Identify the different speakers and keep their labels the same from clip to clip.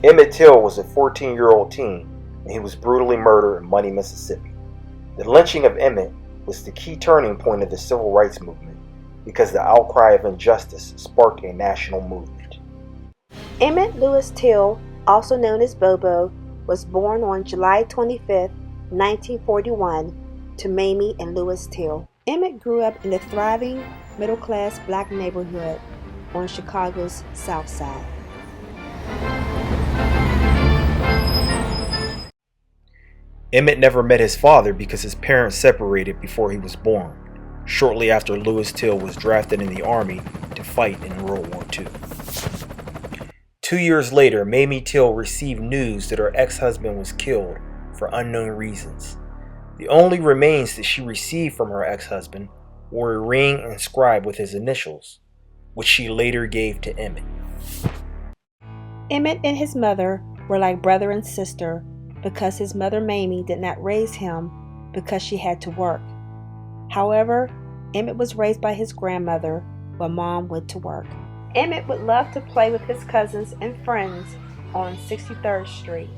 Speaker 1: Emmett Till was a 14-year-old teen, and he was brutally murdered in Money, Mississippi. The lynching of Emmett was the key turning point of the civil rights movement because the outcry of injustice sparked a national movement.
Speaker 2: Emmett Lewis Till, also known as Bobo, was born on July 25, 1941, to Mamie and Lewis Till. Emmett grew up in a thriving, middle-class black neighborhood on Chicago's South Side.
Speaker 1: Emmett never met his father because his parents separated before he was born, shortly after Lewis Till was drafted in the Army to fight in World War II. 2 years later, Mamie Till received news that her ex-husband was killed for unknown reasons. The only remains that she received from her ex-husband were a ring inscribed with his initials, which she later gave to Emmett.
Speaker 2: Emmett and his mother were like brother and sister because his mother Mamie did not raise him because she had to work. However, Emmett was raised by his grandmother while Mom went to work. Emmett would love to play with his cousins and friends on 63rd Street.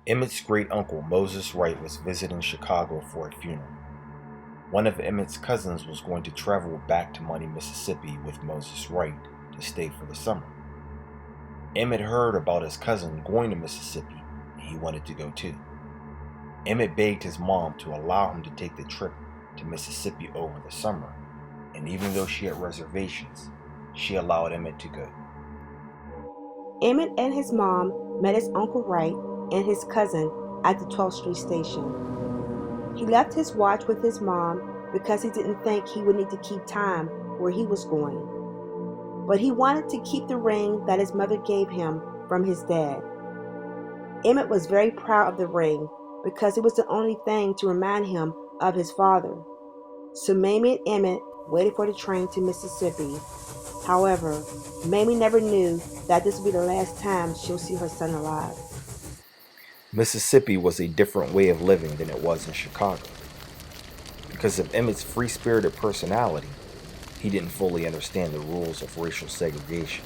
Speaker 1: Emmett's great-uncle Moses Wright was visiting Chicago for a funeral. One of Emmett's cousins was going to travel back to Money, Mississippi with Moses Wright to stay for the summer. Emmett heard about his cousin going to Mississippi, and he wanted to go too. Emmett begged his mom to allow him to take the trip to Mississippi over the summer, and even though she had reservations, she allowed Emmett to go.
Speaker 2: Emmett and his mom met his Uncle Wright and his cousin at the 12th Street station. He left his watch with his mom because he didn't think he would need to keep time where he was going. But he wanted to keep the ring that his mother gave him from his dad. Emmett was very proud of the ring because it was the only thing to remind him of his father. So Mamie and Emmett waited for the train to Mississippi. However, Mamie never knew that this would be the last time she'll see her son alive.
Speaker 1: Mississippi was a different way of living than it was in Chicago. Because of Emmett's free-spirited personality, he didn't fully understand the rules of racial segregation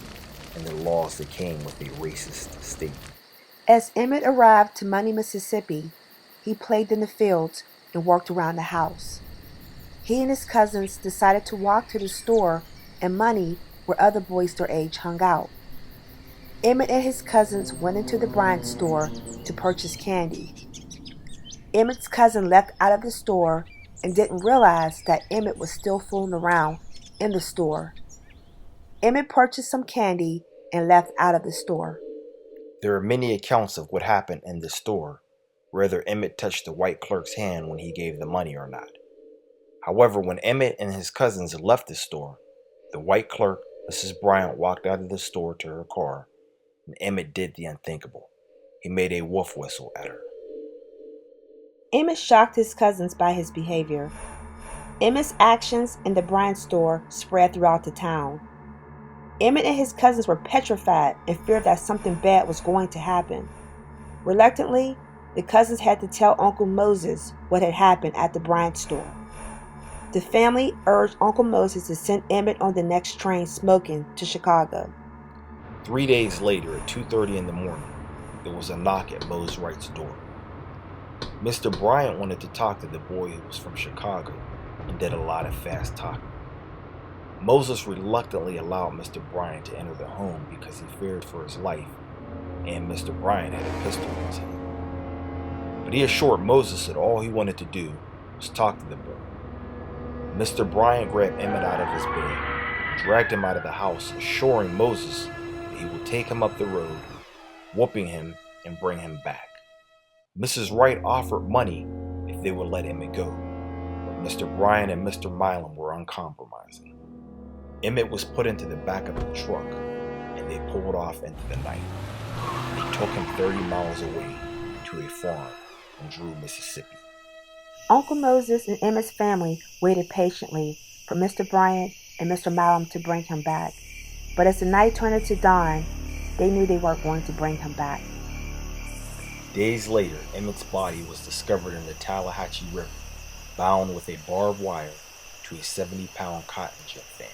Speaker 1: and the laws that came with a racist state.
Speaker 2: As Emmett arrived to Money, Mississippi, he played in the fields and worked around the house. He and his cousins decided to walk to the store in Money where other boys their age hung out. Emmett and his cousins went into the Bryant store to purchase candy. Emmett's cousin left out of the store and didn't realize that Emmett was still fooling around in the store. Emmett purchased some candy and left out of the store.
Speaker 1: There are many accounts of what happened in the store, whether Emmett touched the white clerk's hand when he gave the money or not. However, when Emmett and his cousins left the store, the white clerk, Mrs. Bryant, walked out of the store to her car, and Emmett did the unthinkable. He made a wolf whistle at her.
Speaker 2: Emmett shocked his cousins by his behavior. Emmett's actions in the Bryant store spread throughout the town. Emmett and his cousins were petrified and feared that something bad was going to happen. Reluctantly, the cousins had to tell Uncle Moses what had happened at the Bryant store. The family urged Uncle Moses to send Emmett on the next train smoking to Chicago.
Speaker 1: 3 days later, at 2:30 in the morning, there was a knock at Mose Wright's door. Mr. Bryant wanted to talk to the boy who was from Chicago and did a lot of fast talking. Moses reluctantly allowed Mr. Bryant to enter the home because he feared for his life, and Mr. Bryant had a pistol in his hand. But he assured Moses that all he wanted to do was talk to the boy. Mr. Bryant grabbed Emmett out of his bed, dragged him out of the house, assuring Moses that he would take him up the road, whooping him and bring him back. Mrs. Wright offered money if they would let Emmett go, but Mr. Bryant and Mr. Milam were uncompromising. Emmett was put into the back of the truck, and they pulled off into the night. They took him 30 miles away to a farm in Drew, Mississippi.
Speaker 2: Uncle Moses and Emmett's family waited patiently for Mr. Bryant and Mr. Milam to bring him back. But as the night turned into dawn, they knew they weren't going to bring him back.
Speaker 1: Days later, Emmett's body was discovered in the Tallahatchie River, bound with a barbed wire to a 70-pound cotton gin fan.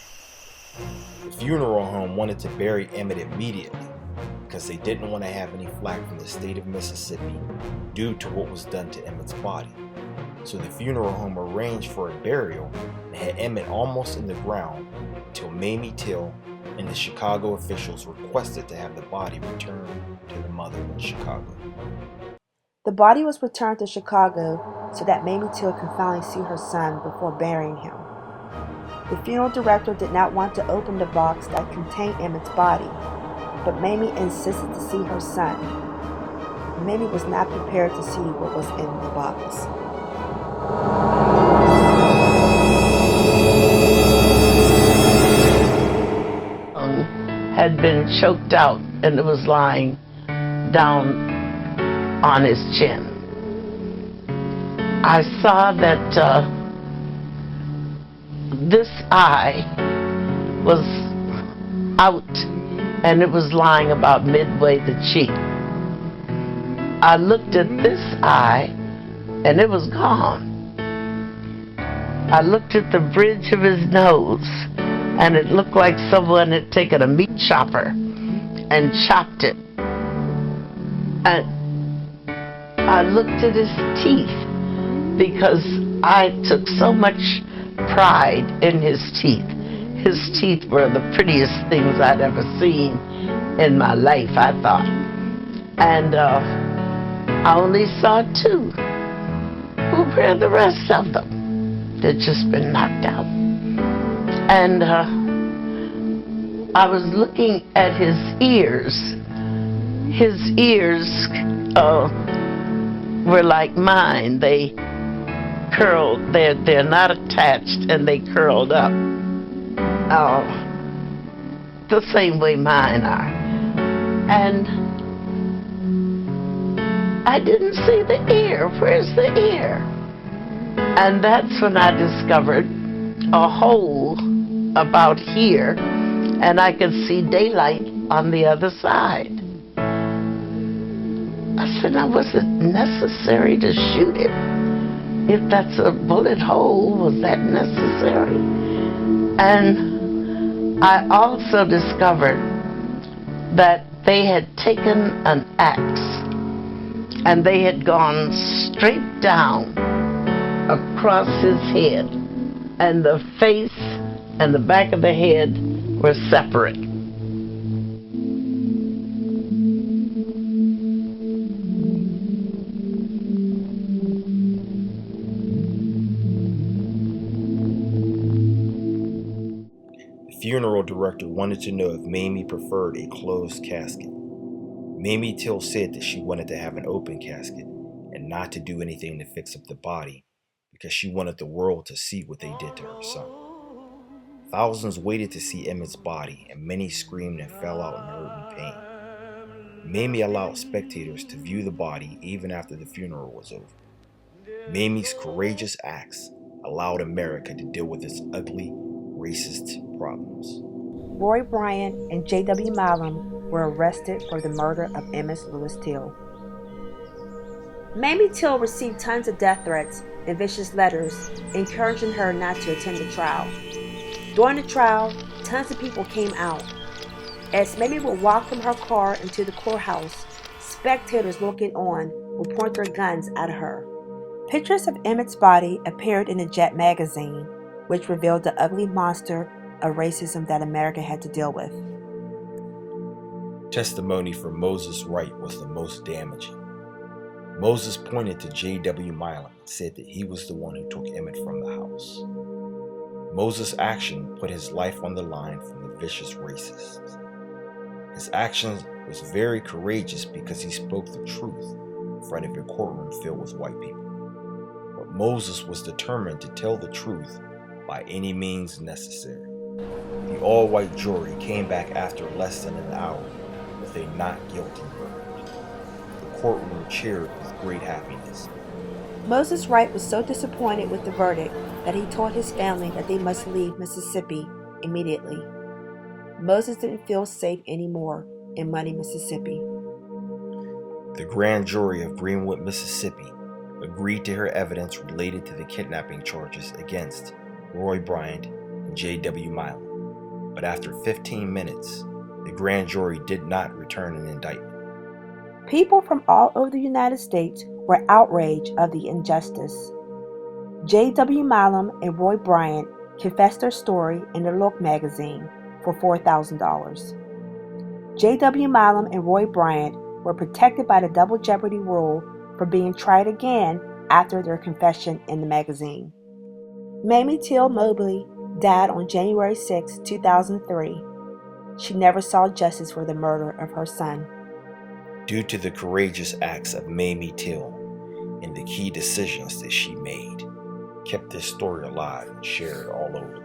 Speaker 1: The funeral home wanted to bury Emmett immediately because they didn't want to have any flack from the state of Mississippi due to what was done to Emmett's body. So the funeral home arranged for a burial and had Emmett almost in the ground until Mamie Till and the Chicago officials requested to have the body returned to the mother in Chicago.
Speaker 2: The body was returned to Chicago so that Mamie Till could finally see her son before burying him. The funeral director did not want to open the box that contained Emmett's body, but Mamie insisted to see her son. Mamie was not prepared to see what was in the box.
Speaker 3: Had been choked out and it was lying down on his chin. I saw that this eye was out and it was lying about midway the cheek. I looked at this eye and it was gone. I looked at the bridge of his nose and it looked like someone had taken a meat chopper and chopped it. And I looked at his teeth because I took so much pride in his teeth. His teeth were the prettiest things I'd ever seen in my life, I thought. And I only saw two. Where are the rest of them? They'd just been knocked out. And I was looking at his ears. His ears were like mine. They curled. They're not attached, and they curled up. The same way mine are. And I didn't see the ear. Where's the ear? And that's when I discovered a hole about here, and I could see daylight on the other side. I said, now, was it necessary to shoot it? If that's a bullet hole, was that necessary? And I also discovered that they had taken an axe and they had gone straight down across his head, and the face and the back of the head were separate.
Speaker 1: The funeral director wanted to know if Mamie preferred a closed casket. Mamie Till said that she wanted to have an open casket and not to do anything to fix up the body because she wanted the world to see what they did to her son. Thousands waited to see Emmett's body, and many screamed and fell out in hurt and pain. Mamie allowed spectators to view the body even after the funeral was over. Mamie's courageous acts allowed America to deal with its ugly, racist problems.
Speaker 2: Roy Bryant and J.W. Milam were arrested for the murder of Emmett Louis Till. Mamie Till received tons of death threats and vicious letters encouraging her not to attend the trial. During the trial, tons of people came out. As Mamie would walk from her car into the courthouse, spectators looking on would point their guns at her. Pictures of Emmett's body appeared in the Jet magazine, which revealed the ugly monster of racism that America had to deal with.
Speaker 1: Testimony from Moses Wright was the most damaging. Moses pointed to J.W. Milam and said that he was the one who took Emmett from the house. Moses' action put his life on the line from the vicious racists. His action was very courageous because he spoke the truth in front of a courtroom filled with white people. But Moses was determined to tell the truth by any means necessary. The all-white jury came back after less than an hour with a not guilty verdict. The courtroom cheered with great happiness.
Speaker 2: Moses Wright was so disappointed with the verdict that he told his family that they must leave Mississippi immediately. Moses didn't feel safe anymore in Money, Mississippi.
Speaker 1: The grand jury of Greenwood, Mississippi agreed to hear evidence related to the kidnapping charges against Roy Bryant and J.W. Milam. But after 15 minutes, The grand jury did not return an indictment.
Speaker 2: People from all over the United States were outraged of the injustice. J.W. Milam and Roy Bryant confessed their story in the Look magazine for $4,000. J.W. Milam and Roy Bryant were protected by the double jeopardy rule from being tried again after their confession in the magazine. Mamie Till Mobley died on January 6, 2003. She never saw justice for the murder of her son.
Speaker 1: Due to the courageous acts of Mamie Till and the key decisions that she made, kept this story alive and shared all over